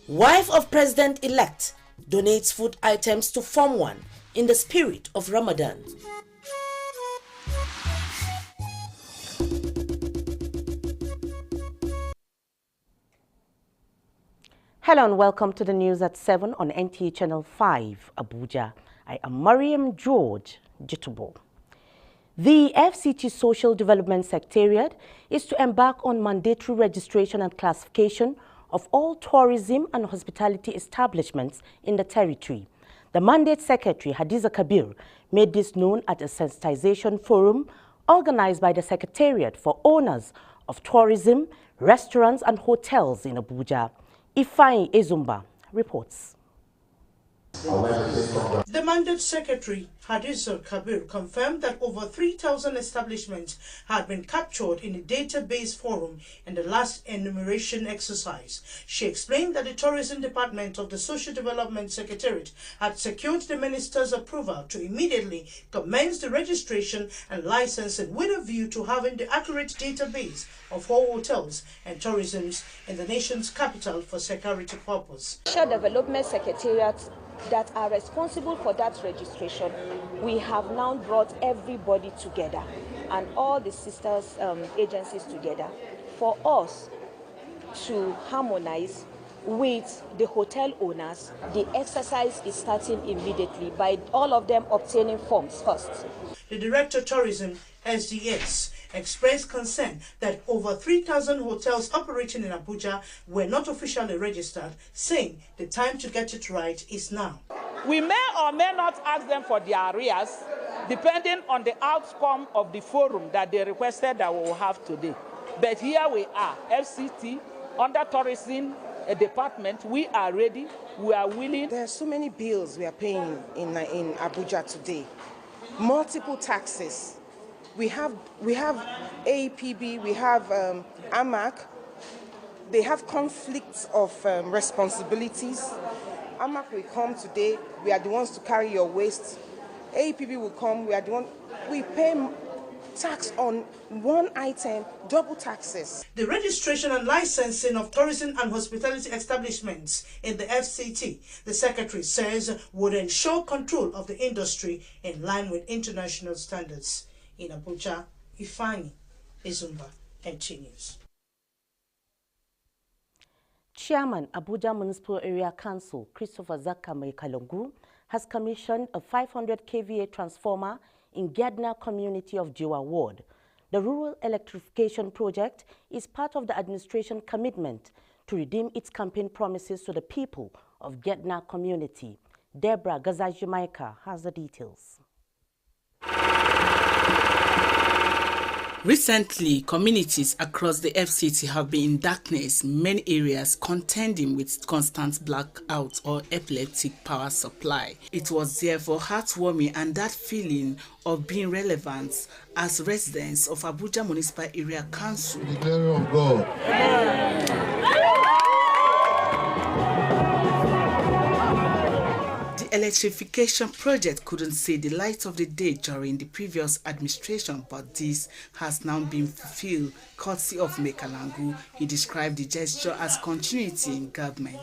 Wife of President-elect donates food items to Form 1 in the spirit of Ramadan. Hello and welcome to the news at 7 on NTA Channel 5, Abuja. I am Mariam George Jitubo. The FCT Social Development Secretariat is to embark on mandatory registration and classification of all tourism and hospitality establishments in the territory. The Mandate Secretary, Hadiza Kabir, made this known at a sensitization forum organized by the Secretariat for owners of tourism, restaurants and hotels in Abuja. Ifeanyi Ezumba reports. The Mandate Secretary, Hadiza Kabir, confirmed that over 3,000 establishments had been captured in a database forum in the last enumeration exercise. She explained that the Tourism Department of the Social Development Secretariat had secured the Minister's approval to immediately commence the registration and licensing with a view to having the accurate database of all hotels and tourisms in the nation's capital for security purpose. Social Development Secretariat that are responsible for that registration, we have now brought everybody together and all the sisters agencies together for us to harmonize with the hotel owners. The exercise is starting immediately by all of them obtaining forms first. The Director of Tourism, SDS, expressed concern that over 3,000 hotels operating in Abuja were not officially registered, saying the time to get it right is now. We may or may not ask them for their arrears, depending on the outcome of the forum that they requested that we will have today. But here we are, FCT, under tourism department, we are ready, we are willing. There are so many bills we are paying in Abuja today, multiple taxes. We have APB, we have AMAC. They have conflicts of responsibilities. AMAC will come today, we are the ones to carry your waste. APB will come, we are the one. We pay tax on one item, double taxes. The registration and licensing of tourism and hospitality establishments in the FCT, the Secretary says, would ensure control of the industry in line with international standards. In Abuja, Ifeanyi Ezumba, NT News. Chairman, Abuja Municipal Area Council, Christopher Zakame Kalongu, has commissioned a 500 kVA transformer in Gedna community of Jiwa Ward. The rural electrification project is part of the administration commitment to redeem its campaign promises to the people of Gedna community. Deborah Gazajimaika has the details. Recently, communities across the FCT have been in darkness, many areas contending with constant blackout or epileptic power supply. It was therefore heartwarming and that feeling of being relevant as residents of Abuja Municipal Area Council. The glory of God. The electrification project couldn't see the light of the day during the previous administration, but this has now been fulfilled courtesy of Mekalangu. He described the gesture as continuity in government.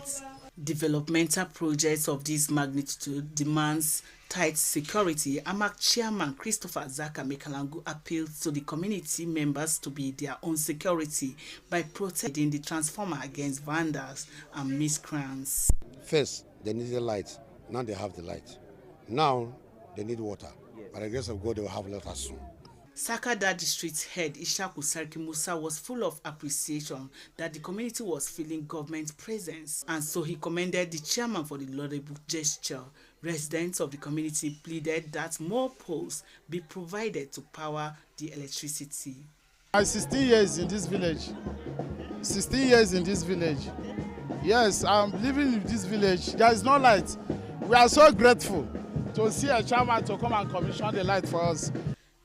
Developmental projects of this magnitude demands tight security. AMAC Chairman Christopher Zaka Mekalangu appealed to the community members to be their own security by protecting the transformer against vandals and miscreants. First, they needed light. Now they have the light. Now they need water. By the grace of God, they will have water soon. Sakada District Head Ishaku Sarki Musa was full of appreciation that the community was feeling government presence, and so he commended the chairman for the laudable gesture. Residents of the community pleaded that more poles be provided to power the electricity. I'm 16 years in this village. 16 years in this village. Yes, I'm living in this village. There is no light. We are so grateful to see a chairman to come and commission the light for us.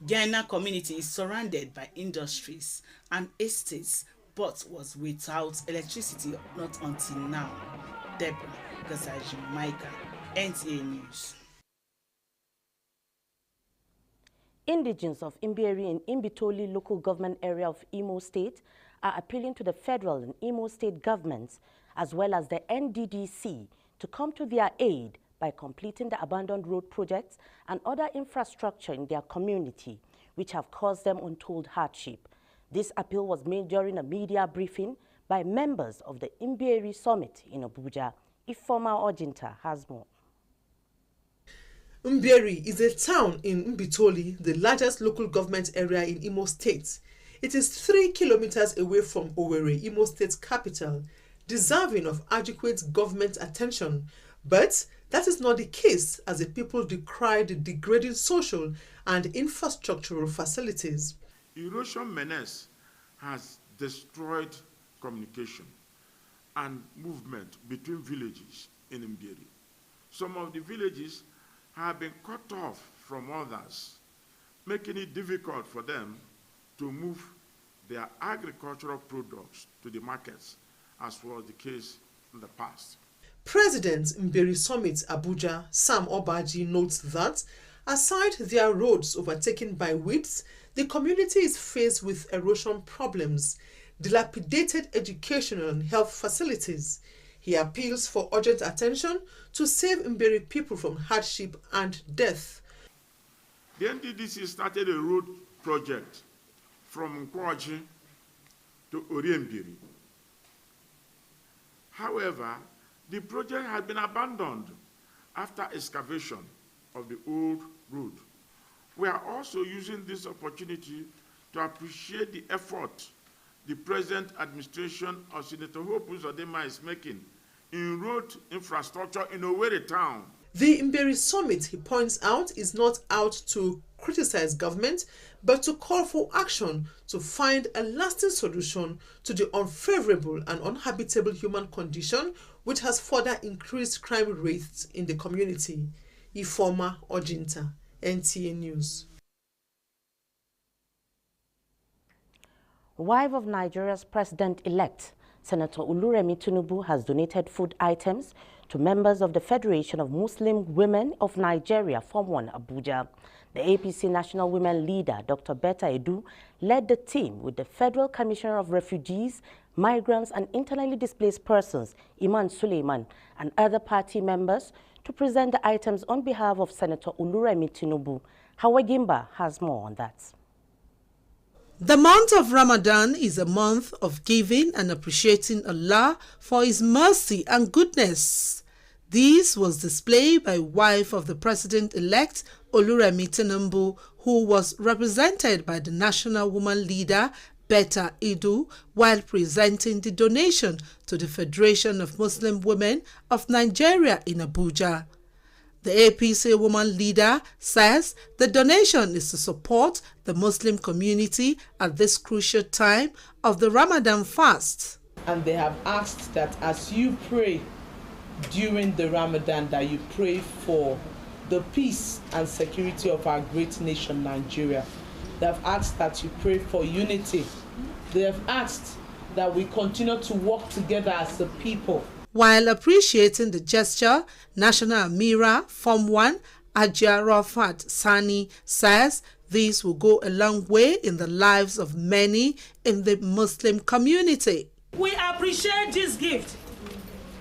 Ghana community is surrounded by industries and estates, but was without electricity not until now. Deborah Gazaji Micah, NTA News. Indigenes of Imbieri in Imbitoli local government area of Imo State are appealing to the federal and Imo State governments as well as the NDDC, to come to their aid by completing the abandoned road projects and other infrastructure in their community, which have caused them untold hardship. This appeal was made during a media briefing by members of the Mberi Summit in Abuja. Ifoma Ojinta has more. Mberi is a town in Mbitoli, the largest local government area in Imo State. It is 3 kilometers away from Owerri, Imo State's capital, deserving of adequate government attention. But that is not the case, as the people decry the degrading social and infrastructural facilities. Erosion menace has destroyed communication and movement between villages in Mberi. Some of the villages have been cut off from others, making it difficult for them to move their agricultural products to the markets, as was the case in the past. President Mberi Summit Abuja, Sam Obaji, notes that aside their roads overtaken by weeds, the community is faced with erosion problems, dilapidated educational and health facilities. He appeals for urgent attention to save Mberi people from hardship and death. The NDDC started a road project from Nkwaji to Oriembiri. However, the project had been abandoned after excavation of the old road. We are also using this opportunity to appreciate the effort the present administration of Senator Hope Uzodinma is making in road infrastructure in Owerri town. The Mberi Summit, he points out, is not out to criticize government, but to call for action to find a lasting solution to the unfavorable and uninhabitable human condition which has further increased crime rates in the community. Ifoma Ojinta, NTA News. Wife of Nigeria's president-elect, Senator Oluremi Tinubu, has donated food items to members of the Federation of Muslim Women of Nigeria, Form 1, Abuja. The APC national women leader, Dr. Betta Edu, led the team with the Federal Commissioner of Refugees, Migrants and Internally Displaced Persons, Iman Suleiman, and other party members to present the items on behalf of Senator Oluremi Tinubu. Hawa Gimba has more on that. The month of Ramadan is a month of giving and appreciating Allah for His mercy and goodness. This was displayed by wife of the president-elect Oluremi Tinubu, who was represented by the national woman leader Betta Edu while presenting the donation to the Federation of Muslim Women of Nigeria in Abuja. The APC woman leader says the donation is to support the Muslim community at this crucial time of the Ramadan fast. And they have asked that as you pray during the Ramadan, that you pray for the peace and security of our great nation, Nigeria. They have asked that you pray for unity. They have asked that we continue to work together as a people. While appreciating the gesture, National Amira, Form 1, Ajia Rafat Sani, says this will go a long way in the lives of many in the Muslim community. We appreciate this gift,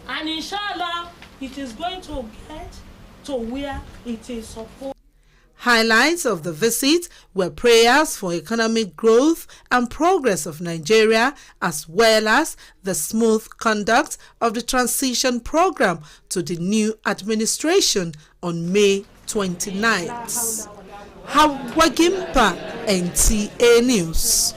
and inshallah, it is going to get to where it is supposed. Highlights of the visit were prayers for economic growth and progress of Nigeria, as well as the smooth conduct of the transition program to the new administration on May 29th. Hawagimpa, NTA News.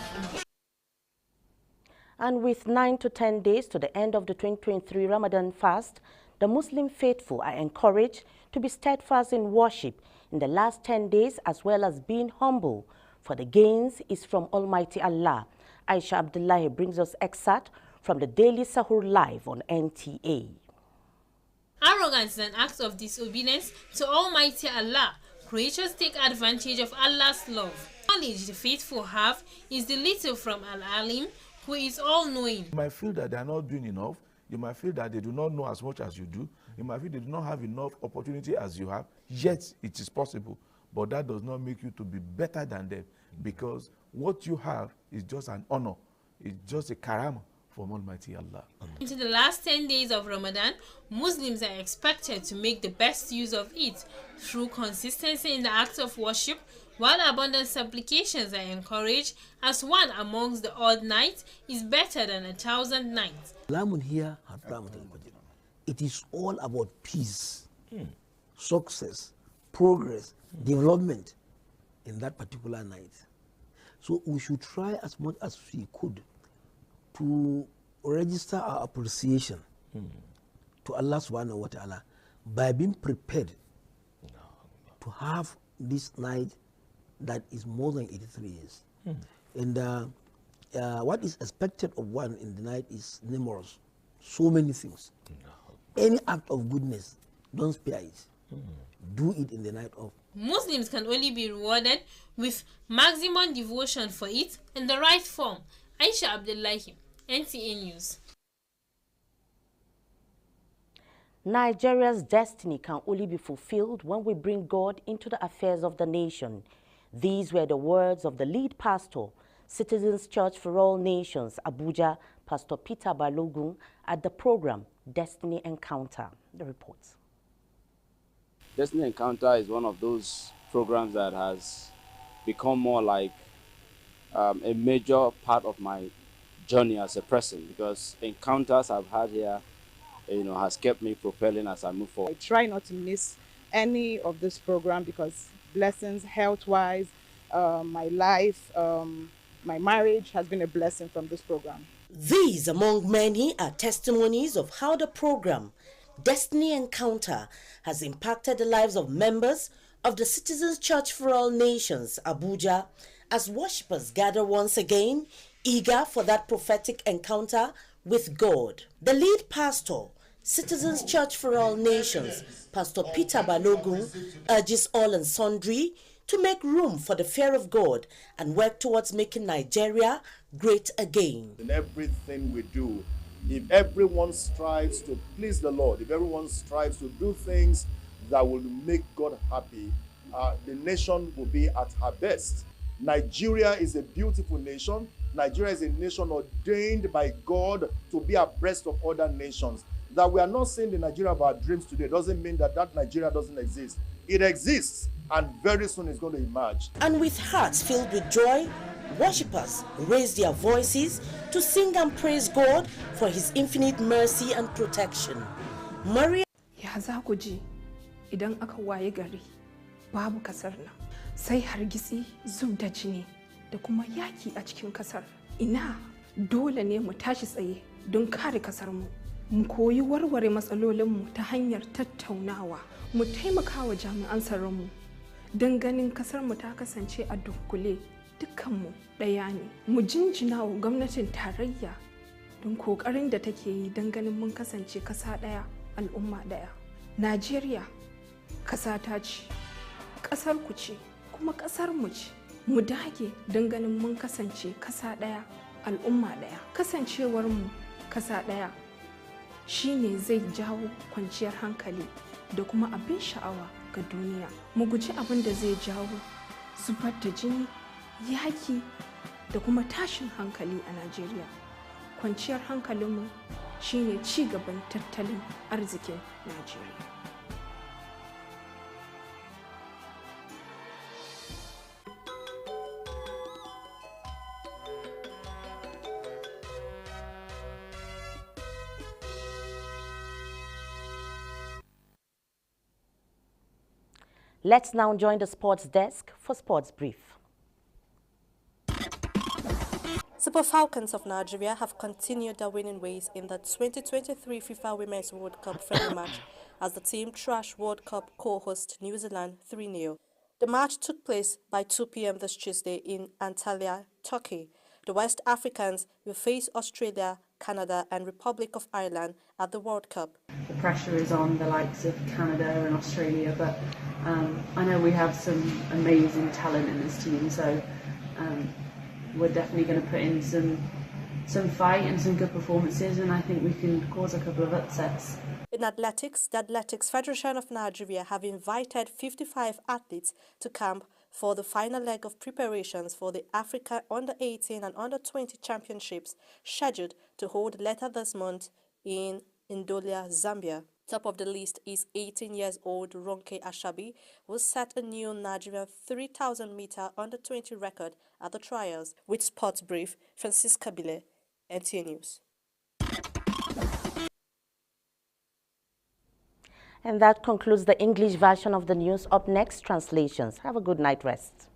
And with 9 to 10 days to the end of the 2023 Ramadan fast, the Muslim faithful are encouraged to be steadfast in worship in the last 10 days, as well as being humble, for the gains is from Almighty Allah. Aisha Abdullahi brings us excerpt from the Daily Sahur Live on NTA. Arrogance is an act of disobedience to Almighty Allah. Creatures take advantage of Allah's love. Knowledge the faithful have is the little from Al-Alim, who is all-knowing. You might feel that they are not doing enough. You might feel that they do not know as much as you do. You might feel they do not have enough opportunity as you have. Yet, it is possible. But that does not make you to be better than them, because what you have is just an honor. It's just a karama from Almighty Allah. Into the last 10 days of Ramadan, Muslims are expected to make the best use of it through consistency in the acts of worship, while abundant supplications are encouraged, as one amongst the odd nights is better than 1,000 nights. It is all about peace, success, progress, development in that particular night. So we should try as much as we could to register our appreciation to Allah subhanahu wa ta'ala by being prepared to have this night that is more than 83 years. And what is expected of one in the night is numerous, so many things. Any act of goodness, don't spare it. Do it in the night of. Muslims can only be rewarded with maximum devotion for it in the right form. Aisha Abdullahi, NTA News. Nigeria's destiny can only be fulfilled when we bring God into the affairs of the nation. These were the words of the lead pastor, Citizens Church for All Nations, Abuja, Pastor Peter Balogun, at the program Destiny Encounter. The reports. Destiny Encounter is one of those programs that has become more like a major part of my journey as a person, because encounters I've had here, has kept me propelling as I move forward. I try not to miss any of this program because blessings, health-wise, my life, my marriage has been a blessing from this program. These, among many, are testimonies of how the program Destiny Encounter has impacted the lives of members of the Citizens Church for All Nations, Abuja, as worshippers gather once again, eager for that prophetic encounter with God. The lead pastor, Citizens Church for All Nations, Pastor Peter Balogun, urges all and sundry to make room for the fear of God and work towards making Nigeria great again. In everything we do, if everyone strives to please the Lord, if everyone strives to do things that will make God happy, the nation will be at her best. Nigeria is a beautiful nation. Nigeria is a nation ordained by God to be abreast of other nations. That we are not seeing the Nigeria of our dreams today doesn't mean that Nigeria doesn't exist. It exists, and very soon it's going to emerge. And with hearts filled with joy, worshippers raise their voices to sing and praise God for His infinite mercy and protection. Maria. Ya za ku ji idan aka waye gari babu kasar nan sai hargitsi, zub da jini da kuma yaki a cikin kasar. Ina dole ne mu tashi tsaye don kare kasar mu. Mu koyi warware matsalolin mu ta hanyar tattaunawa. Mu taimaka wa jami'an tsaron mu don ganin kasar mu ta kasance a dunkule. Dukkanmu ɗaya ne. Mu jinjina wa gwamnatin tarayya don kokarin da take yi don ganin mun kasance kasa ɗaya, al'umma ɗaya. Najeriya kasa ta ce, ƙasar ku ce, kuma ƙasar mu ce. Mu dage don ganin mun kasance kasa ɗaya, al'umma ɗaya. Kasancewar mu kasa ɗaya shine zai jawo kwanciyar hankali da kuma abin sha'awa ga duniya. Mu guji abin da zai jawo zubar da jini, yaki da kuma tashin hankali a Najeriya. Kwanciyar hankalinmu shine ci gaban tattalin arzikin Najeriya. Let's now join the sports desk for Sports Brief. Super Falcons of Nigeria have continued their winning ways in the 2023 FIFA Women's World Cup friendly match as the team trashed World Cup co-host New Zealand 3-0. The match took place by 2 p.m. this Tuesday in Antalya, Turkey. The West Africans will face Australia, Canada and Republic of Ireland at the World Cup. The pressure is on the likes of Canada and Australia, but I know we have some amazing talent in this team, so we're definitely going to put in some fight and some good performances, and I think we can cause a couple of upsets. In athletics, the Athletics Federation of Nigeria have invited 55 athletes to camp for the final leg of preparations for the Africa Under-18 and Under-20 Championships scheduled to hold later this month in Ndola, Zambia. Top of the list is 18 years old Ronke Ashabi, who set a new Nigerian 3,000-meter under-20 record at the trials. With Sports Brief, Francisca Bile, NTA News. And that concludes the English version of the news. Up next, translations. Have a good night rest.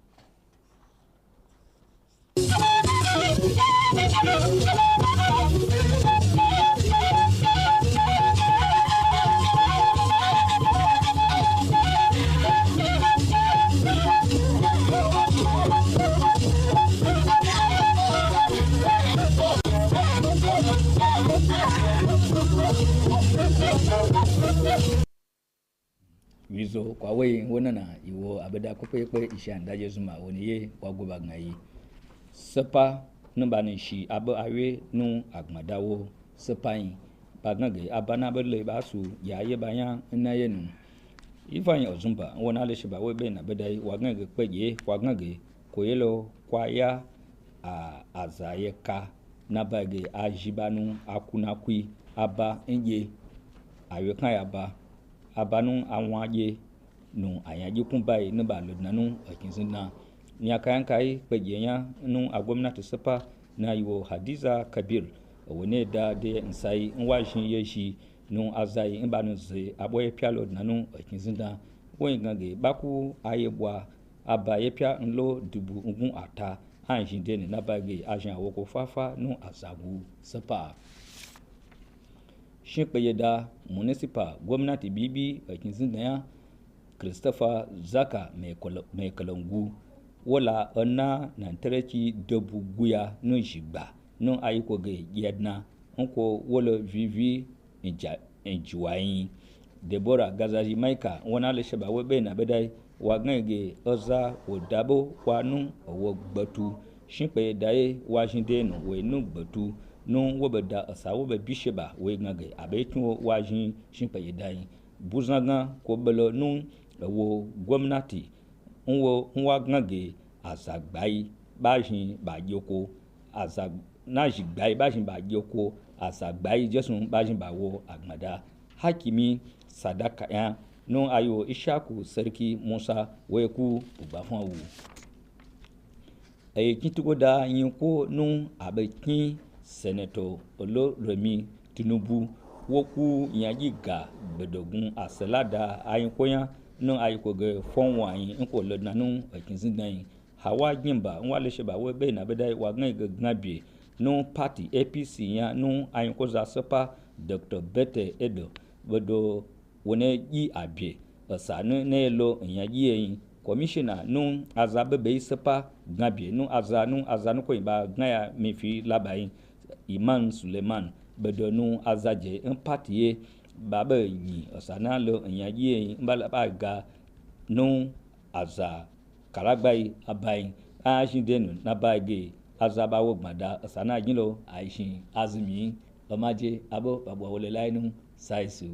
Wizo kwa wei wonana iwo abeda kopekpe ishanda jezuma woniye wagoba ngai sepa nambani shi abo awe nu agmadawo sepai bagage abana bele basu yaye banya nayenu ifanye ozumba wona le shiba webe na bedai wagage peje wagage koyelo kwaya azayeka nabage ajibanu akunakui aba enje awe kan aba abanu awaje nu ayaji kumbai ne ba lodnanu akinzina nyakayan kai pejenya nu agomnati sepa na yiwo Hadiza Kabir wone da de nsai nwajin yeshi nu azai mbanu ze aboye pialo nanu akinzina wengage baku ayebwa aba yepia nlo dubu ngun ata anjin de ne nabage ajan awoko fafa nu azagu sepa Shinkpeyeda municipal gwamnati bibi a kinzinaya Christopher Zaka mai kalangu wala ana nan tareki dabu guya nun shigba nun ayiko ga yadna nko wala vivi injiwayin Deborah Gazaji Maika wana le shaba webe na bedai wa gange oza odabo wanu owo gbatu Shinkpeyeda wa jinde no we nu gbatu non wobeda asa wobe bisheba we ngage abetu wajin Shinkpeyeda buzanga ko belo nun wo gwamnati nwa ngage azagbai bajin bajoko azag najigbai bajin bajoko azagbai jesun bajin bawo agmada hakimi sadaka ya non ayo Ishaku Sarki Musa weku ubafan wu kitugoda yinko nun abekin Senator Oloremi Tinubu woku nyajiga bedogun aselada ayinkoya no ayikoge fonwa yin nko lodnanu akinzindan hawa jimba nwale sheba webe na bedai wagan gagnabe no party APC ya no ayinkoza sepa Dr. Bete Edo bodo wone yi abie asanu nelo nyaji yin commissioner no azabebe sepa gnabe no azanu ko ba gnaya mefi labai Iman Suleiman bedonu azaje un partie baba yi osana lo nyaji mbala baga no aza karagbai abai ajindenu na bage azaba wogbada osana jinlo aishin azmi omaje abo babo wole lainu saisu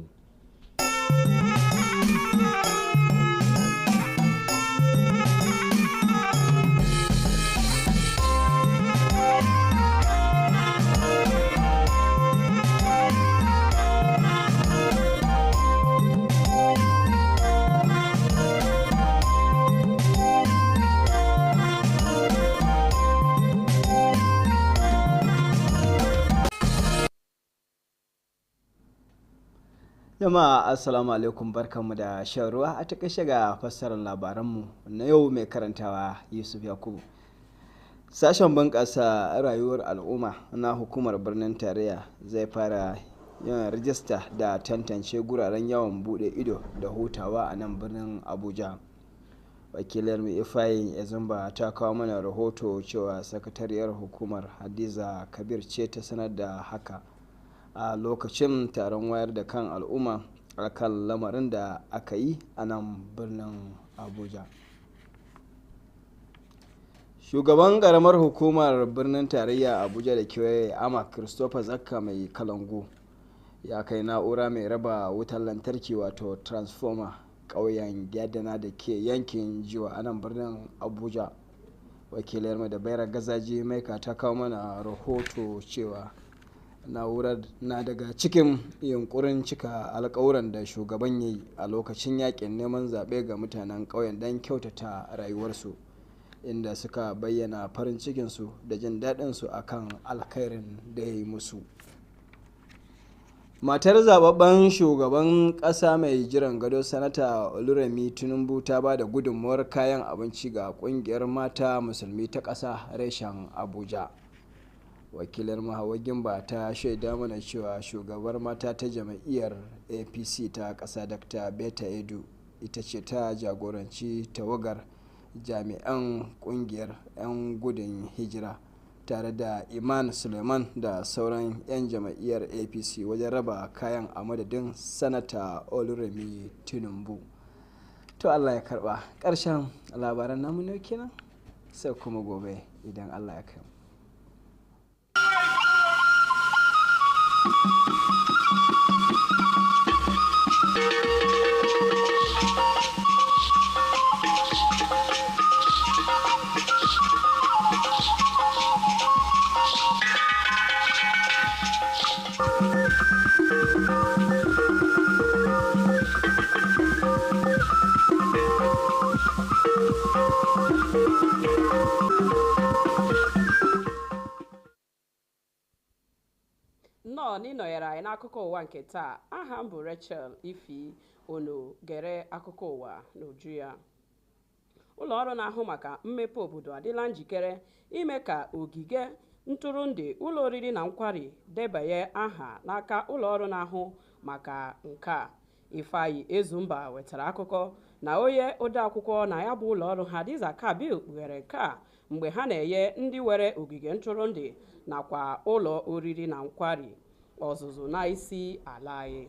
Jama'a assalamu alaikum barkanmu da shan ruwa a takaice ga fassarar labaranmu na yau mai karantawa Yusuf Yakubu. Sashen bunƙasa rayuwar al'umma na hukumar birnin tarayya zai fara yin rijista da tantance guraren yawon bude ido da hutawa a nan birnin Abuja. Wakilar mai Ifayin Ezumba ta kawo mana rahoto cewa sakatariyar hukumar Hadiza Kabir ce ta sanar da haka a lokacin taron wayar da kan al'umma a kan lamarin da aka yi a nan birnin Abuja. Shugaban ƙaramar hukumar birnin tarayya Abuja da kewaye Ama Christopher Zakka mai kalangu ya kai na'ura mai raba wutar lantarki wato transformer ƙauyen Gyadana da ke yankin Jiwa a nan birnin Abuja. Wakilayarmu da Bayar Gazaji Maika ta kawo mana rahoto cewa na'urar na daga cikin yunkurin cika alkawuran da shugaban yi a lokacin yakin neman zaɓe ga mutanen ƙauyen don kyautata rayuwarsu, inda suka bayyana farin cikinsu da jin daɗinsu akan alkhairin da ya yi musu. Matar zababben shugaban ƙasa mai jiran gado sanata Oluremi Tinubu ta ba da gudunmuwar kayan abinci ga ƙungiyar mata musulmi ta ƙasa reshen Abuja. Wakilar Hawa Gimba ta shaida mana cewa shugabar mata ta jam'iyyar APC ta ƙasa Dr. Beta Edu ita ce ta jagoranci tawagar jami'an ƙungiyar 'yan gudun hijira tare da Iman Suleiman da sauran 'yan jam'iyyar APC wajen raba kayan a madadin sanata Oluremi Tinubu. To Allah ya karba. Ƙarshen labaran namu ne kenan, sai kuma gobe idan Allah ya kai. nnọọ n'ịnọnyere anyị n'akụkọ ụwa nke taa. Aha m bụ Rachel Ifi. Unu gere akụkọ ụwa n'uju ya. Ụlọọrụ na-ahụ maka mmepe obodo adịla njikere ime ka ogige ntụrụndụ ụlọ oriri na nkwari debanye aha n'aka ụlọọrụ na-ahụ maka nke a. Ifeanyi Ezumba wetara akụkọ na onye odeakwụkwọ na ya bụ ụlọọrụ Hadiza Kabil kpughere nke a mgbe ha na-enye ndị were ogige ntụrụndụ nakwa ụlọ oriri na nkwari ọzụzụ n'isi ala anyị.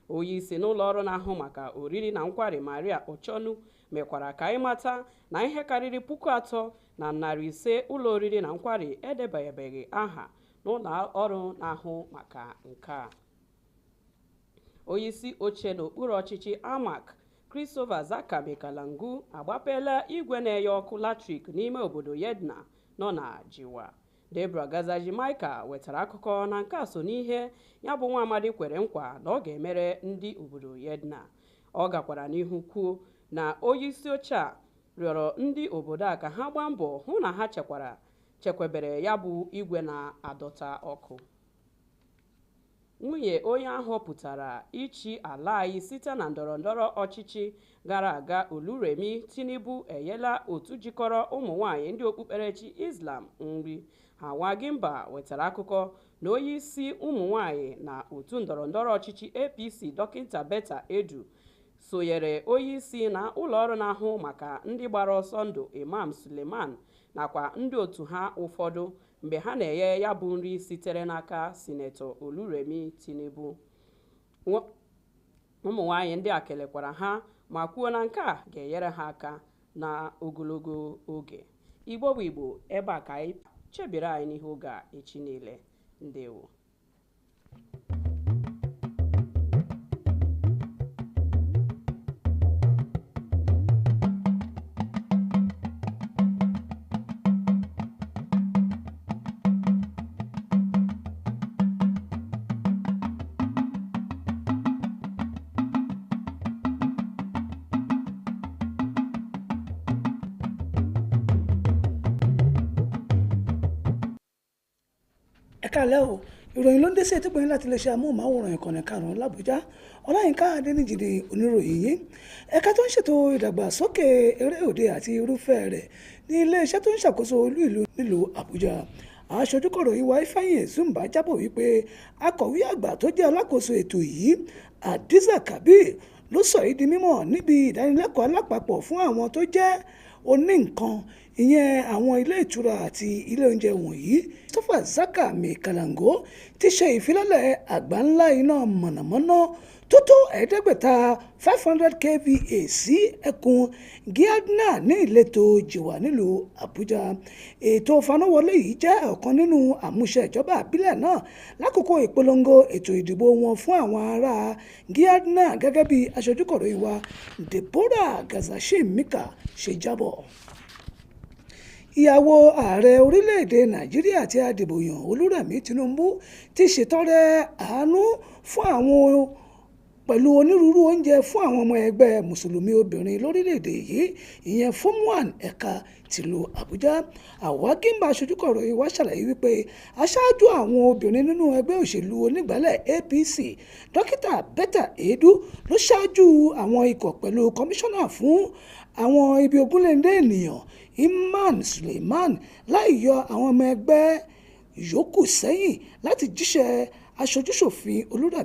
Onye isi n'ụlọọrụ na-ahụ maka oriri na nkwari Maria Ochonu mekwara ka anyị mata na ihe karịrị 3,500 ụlọ oriri na nkwari edebanyebeghị aha n'ụlọ ọrụ na-ahụ maka nke a. Onye isi oche n'okpuru ọchịchị Amak Christopher Zaka Mekalangu agbapela igwe na-enye ọkụ latrik n'ime obodo Yedna nọ na Jiwa. Debra Gazaji Maika wetara akụkọ na nke a so n'ihe ya bụ nwa amadi kwere nkwa na ọ ga-emere ndị obodo Yedna. Ọ gakwara n'ihu kwuo na onye isi oche a rịọrọ ndị obodo a ka ha gbaa mbọ hụ na ha chekwebere ya bụ igwe na-adọta ọkụ. Nwunye onye ahụ pụtara ịchị ala anyị site na ndọrọndọrọ ọchịchị gara aga Oluremi Tinubu enyela otu jikọrọ ụmụ nwanyị ndị okpukperechi Islam nri. Hawa Gimba wetara akụkọ na onye isi ụmụ nwanyị na otu ndọrọndọrọ ọchịchị APC Dọkịta Beta Edu sonyere onye isi na ụlọọrụ na-ahụ maka ndị gbara ọsọ ndụ Imam Suleiman nakwa ndị otu ha ụfọdụ mgbe ha na-enye ya bụ nri sitere n'aka Sinetọ Oluremi Tinubu. Ụmụ nwanyị ndị a kelekwara ha ma kwuo na nke a ga-enyere ha aka na ogologo oge. Igbo bụ Igbo, ebe a ka anyị chebere anyị n'ihu oge a echi niile. Ndewo. Ẹ̀kálẹ́ o, ìròyìn ló ń dé sí etí gbọ̀nyìn láti iléeṣẹ́ amóhùnmáwòrán ìkànnì karùn-ún l'Àbújá. Ọláyínká Adéníjì ni oníròyìn yìí. Ẹ̀ka tó ń ṣètò ìdàgbàsókè eré òde àti irúfẹ́ rẹ̀ ní iléeṣẹ́ tó ń ṣàkóso olú ìlú nílùú Àbújá. Aṣojúkọ̀rọ̀ ìwà Ifeanyi Ezumba jábọ̀ wípé akọ̀wé àgbà tó jẹ́ alákòóso ètò yìí Hadiza Kabil ló sọ èyí di mímọ̀ níbi ìdánilẹ́kọ̀ọ́ alápapọ̀ fún àwọn tó jẹ́ oníǹkan ìyẹn àwọn ilé ìtura àti ilé oúnjẹ wọ̀nyí. Christopher Zaka Mekalango ti ṣe ìfilọ́lẹ̀ àgbá ńlá iná mọ̀nàmọ́ná tó tó 500 kVA sí ẹkùn Giadna ní ìletò Jìwà nílùú Àbújá. Ètò fanáwọlé yìí jẹ́ ọ̀kan nínú àmúṣe ìjọba ìbílẹ̀ náà lákòókò ìpolongo ètò ìdìbò wọn fún àwọn ará Giadna gẹ́gẹ́ bí aṣojúkọ̀ròyìn wa Deborah Gazashim Mika ṣe jábọ̀. Ìyàwó ààrẹ orílẹ̀-èdè Nàìjíríà tí a dìbò yàn Olúrẹ̀mí Tinubu ti ṣètọrẹ àánú fún àwọn pẹ̀lú onírúurú oúnjẹ fún àwọn ọmọ ẹgbẹ́ mùsùlùmí obìnrin lórílẹ̀‐èdè yìí ìyẹn FOMWAN ẹ̀ka tìlú Àbújá. Àwákímbà aṣojúkọ̀ròyìn wa ṣàlàyé wípé aṣáájú àwọn obìnrin nínú ẹgbẹ́ òṣèlú onígbàálẹ̀ APC dókítà Betta Edu ló ṣáájú àwọn ikọ̀ pẹ̀lú kọmíṣánná fún àwọn ibi ogúnléndé ènìyàn Iman Suleiman láì yọ àwọn ọmọ ẹgbẹ́ yòókù sẹ́yìn láti jíṣẹ́ aṣojúṣòfin Olúrẹ̀mí